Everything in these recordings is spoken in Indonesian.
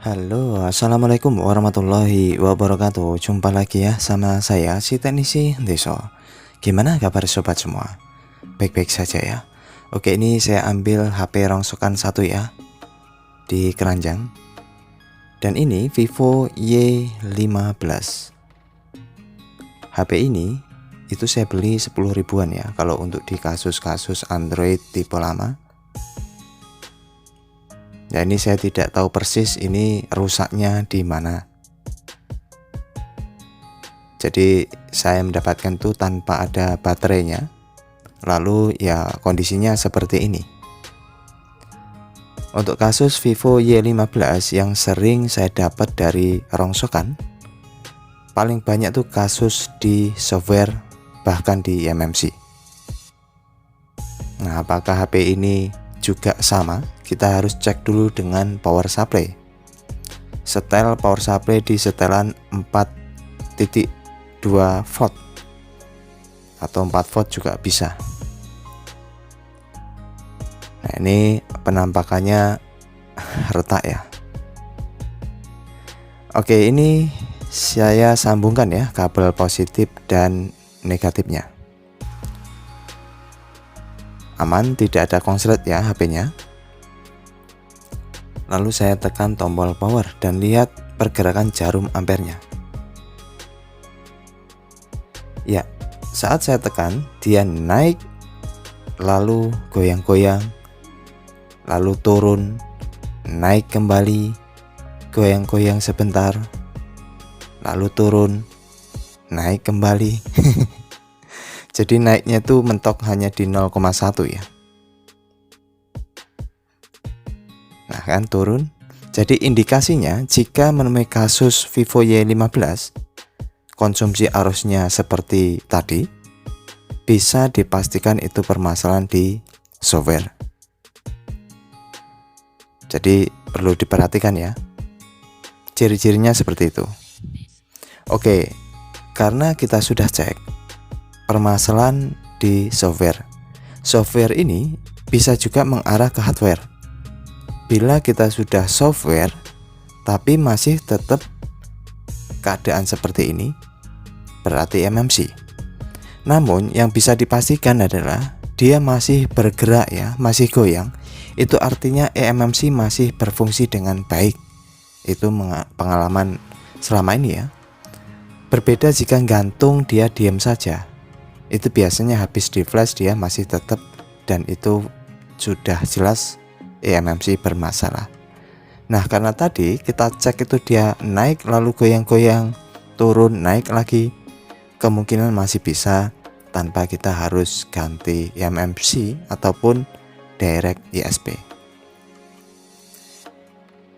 Halo, assalamualaikum warahmatullahi wabarakatuh. Jumpa lagi ya sama saya si teknisi Deso. Gimana kabar sobat semua? Baik-baik saja ya. Oke, ini saya ambil HP rongsokan satu ya di keranjang. Dan ini Vivo Y15. HP ini itu saya beli 10 ribuan ya kalau untuk di kasus-kasus Android tipe lama. Ya, ini saya tidak tahu persis ini rusaknya di mana. Jadi saya mendapatkan tuh tanpa ada baterainya. Lalu ya kondisinya seperti ini. Untuk kasus Vivo Y15 yang sering saya dapat dari rongsokan, paling banyak tuh kasus di software bahkan di MMC. Nah, apakah HP ini juga sama? Kita harus cek dulu dengan power supply. Setel power supply di setelan 4.2 volt atau 4 volt juga bisa. Nah, ini penampakannya retak ya. Oke, ini saya sambungkan ya kabel positif dan negatifnya. Aman, tidak ada konslet ya HP-nya. Lalu saya tekan tombol power dan lihat pergerakan jarum ampernya. Ya, saat saya tekan dia naik, lalu goyang-goyang, lalu turun, naik kembali, goyang-goyang sebentar, lalu turun, naik kembali. Jadi naiknya tuh mentok hanya di 0,1 ya. Nah kan turun. Jadi indikasinya jika menemui kasus Vivo Y15 konsumsi arusnya seperti tadi, bisa dipastikan itu permasalahan di software. Jadi perlu diperhatikan ya. Ciri-cirinya seperti itu. Oke, karena kita sudah cek permasalahan di software. Software ini bisa juga mengarah ke hardware. Bila kita sudah software tapi masih tetap keadaan seperti ini, berarti MMC. Namun yang bisa dipastikan adalah dia masih bergerak ya, masih goyang. Itu artinya eMMC masih berfungsi dengan baik. Itu pengalaman selama ini ya. Berbeda jika gantung dia diam saja. Itu biasanya habis di flash dia masih tetap, dan itu sudah jelas eMMC bermasalah. Nah, karena tadi kita cek itu dia naik lalu goyang-goyang, turun, naik lagi, kemungkinan masih bisa tanpa kita harus ganti eMMC ataupun direct ISP.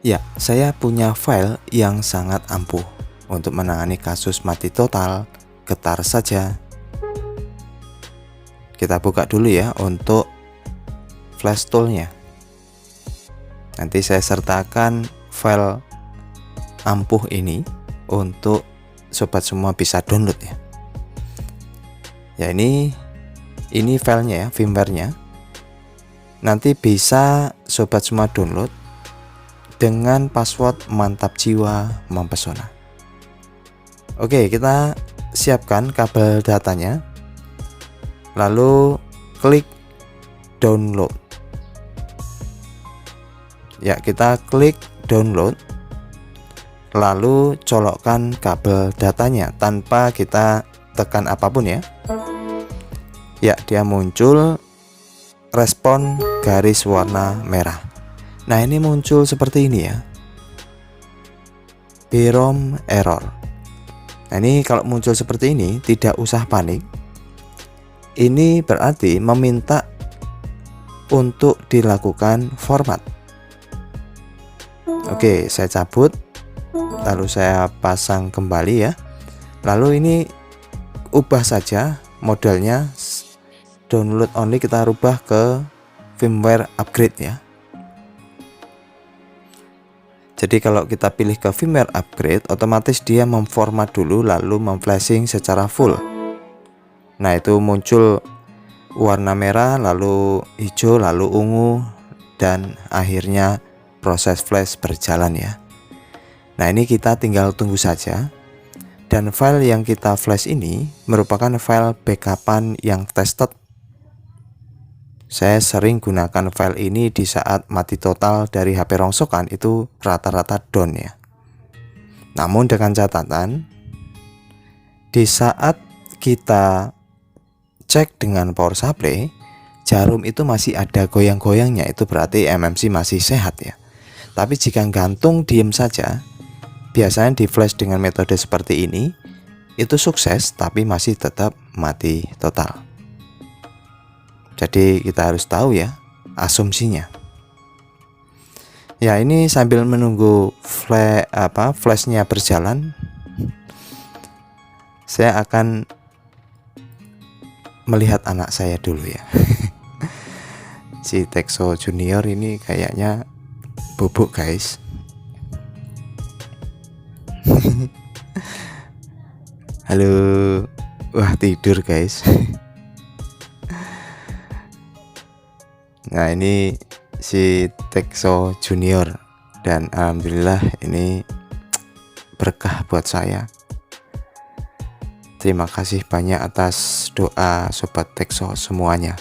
Ya, saya punya file yang sangat ampuh untuk menangani kasus mati total, getar saja. Kita buka dulu ya untuk flash toolnya. Nanti saya sertakan file ampuh ini untuk sobat semua bisa download ya. Ya, ini filenya ya, firmware-nya. Nanti bisa sobat semua download dengan password mantap jiwa mempesona. Oke, kita siapkan kabel datanya. Lalu klik download. Ya, kita klik download, lalu colokkan kabel datanya tanpa kita tekan apapun ya. Ya, dia muncul respon garis warna merah. Nah, ini muncul seperti ini ya, BROM error. Nah, ini kalau muncul seperti ini tidak usah panik. Ini berarti meminta untuk dilakukan format. Oke, saya cabut, lalu saya pasang kembali ya. Lalu ini ubah saja modelnya, download only kita rubah ke firmware upgrade ya. Jadi kalau kita pilih ke firmware upgrade, otomatis dia memformat dulu lalu memflashing secara full. Nah, itu muncul warna merah, lalu hijau, lalu ungu, dan akhirnya proses flash berjalan ya. Nah, ini kita tinggal tunggu saja. Dan file yang kita flash ini merupakan file backupan yang tested. Saya sering gunakan file ini di saat mati total dari HP rongsokan, itu rata-rata down ya. Namun dengan catatan, di saat kita cek dengan power supply, jarum itu masih ada goyang-goyangnya, itu berarti MMC masih sehat ya. Tapi jika gantung diem saja, biasanya di flash dengan metode seperti ini, itu sukses tapi masih tetap mati total. Jadi kita harus tahu ya asumsinya. Ya, ini sambil menunggu flashnya berjalan, saya akan melihat anak saya dulu ya. Si Texo Junior ini kayaknya bubuk guys. Halo. Wah, tidur guys. Nah, ini si Texo Junior, dan alhamdulillah ini berkah buat saya. Terima kasih banyak atas doa sobat Texo semuanya.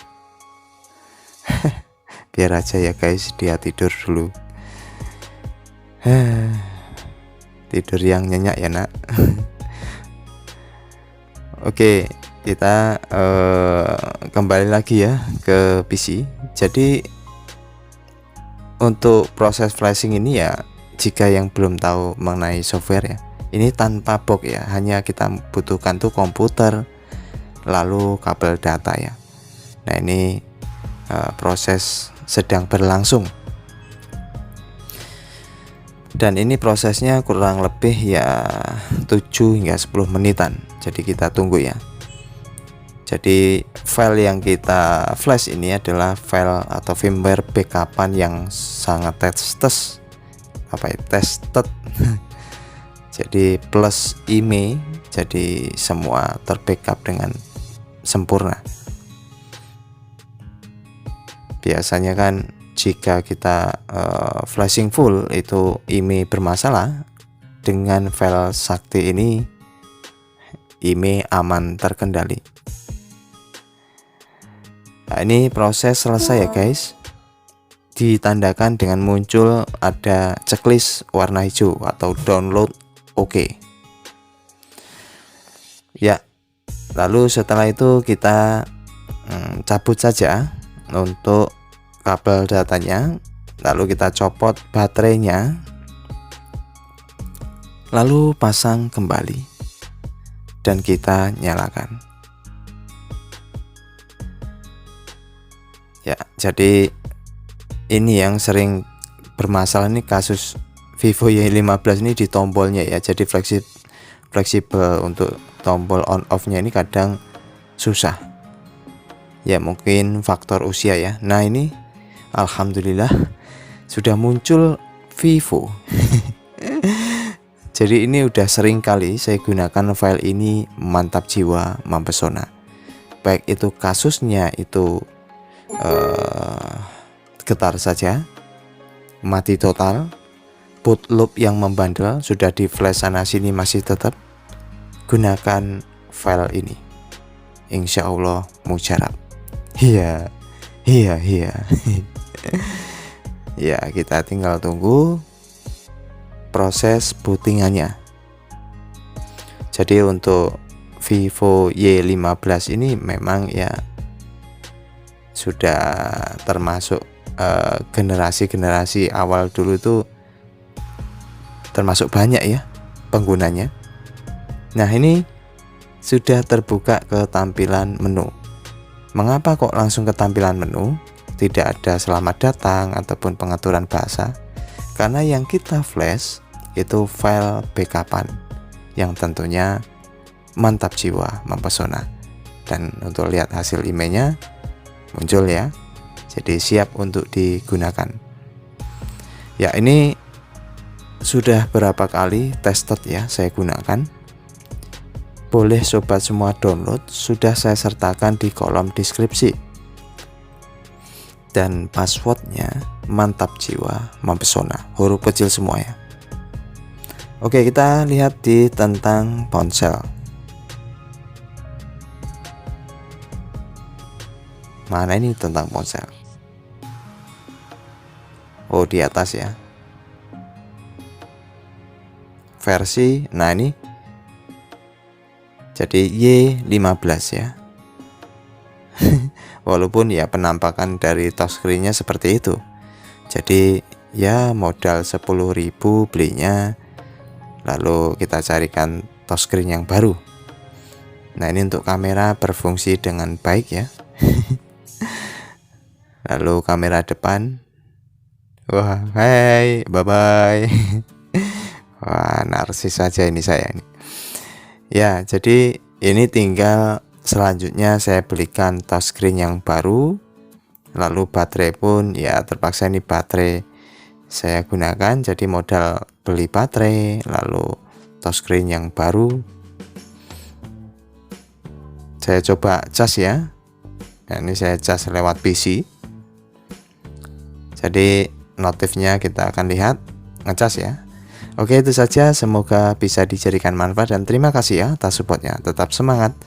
Biar aja ya guys, dia tidur dulu. Tidur yang nyenyak ya nak. Oke, kita kembali lagi ya ke PC. Jadi untuk proses flashing ini ya, jika yang belum tahu mengenai software ya, ini tanpa box ya, hanya kita butuhkan tuh komputer lalu kabel data ya. Nah, ini proses sedang berlangsung, dan ini prosesnya kurang lebih ya 7 hingga 10 menitan. Jadi kita tunggu ya. Jadi file yang kita flash ini adalah file atau firmware backupan yang sangat tested. Jadi plus IMEI, jadi semua terbackup dengan sempurna. Biasanya kan jika kita flashing full itu IMEI bermasalah. Dengan file sakti ini IMEI aman terkendali. Nah, ini proses selesai ya guys. Ditandakan dengan muncul ada checklist warna hijau atau download oke. Ya, lalu setelah itu kita cabut saja untuk kabel datanya, lalu kita copot baterainya, lalu pasang kembali dan kita nyalakan. Ya, jadi ini yang sering bermasalah nih kasus Vivo Y15 ini di tombolnya ya. Jadi fleksibel untuk tombol on off nya ini kadang susah. Ya, mungkin faktor usia ya. Nah, ini alhamdulillah sudah muncul Vivo. Jadi ini udah sering kali saya gunakan file ini, mantap jiwa, mempesona. Baik itu kasusnya itu getar saja, mati total, boot loop yang membandel, sudah di flash sana sini masih tetap, gunakan file ini, insya Allah mujarab. Iya. Ya, kita tinggal tunggu proses bootingannya. Jadi untuk Vivo Y15 ini memang ya sudah termasuk generasi awal dulu tuh, termasuk banyak ya penggunanya. Nah, ini sudah terbuka ke tampilan menu. Mengapa kok langsung ke tampilan menu? Tidak ada selamat datang ataupun pengaturan bahasa, karena yang kita flash itu file backupan yang tentunya mantap jiwa, mempesona. Dan untuk lihat hasil IMEI-nya muncul ya, jadi siap untuk digunakan. Ya, ini sudah berapa kali tested ya saya gunakan. Boleh sobat semua download, sudah saya sertakan di kolom deskripsi. Dan passwordnya mantap jiwa, mempesona, huruf kecil semua ya. Oke, kita lihat di tentang ponsel. Mana ini tentang ponsel? Oh, di atas ya. Versi, nah ini jadi Y15 ya. Walaupun ya penampakan dari touchscreen-nya seperti itu. Jadi ya modal 10.000 belinya, lalu kita carikan touchscreen yang baru. Nah, ini untuk kamera berfungsi dengan baik ya. Lalu kamera depan, wah, hai, bye bye. Wah, narsis saja ini saya ini. Ya, jadi ini tinggal selanjutnya saya belikan touchscreen yang baru. Lalu baterai pun ya terpaksa ini baterai saya gunakan, jadi modal beli baterai, lalu touchscreen yang baru. Saya coba cas ya. Nah, ini saya cas lewat PC. Jadi notifnya kita akan lihat ngecas ya. Oke, itu saja, semoga bisa dijadikan manfaat dan terima kasih ya atas supportnya. Tetap semangat.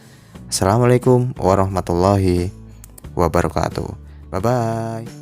Assalamualaikum warahmatullahi wabarakatuh. Bye bye.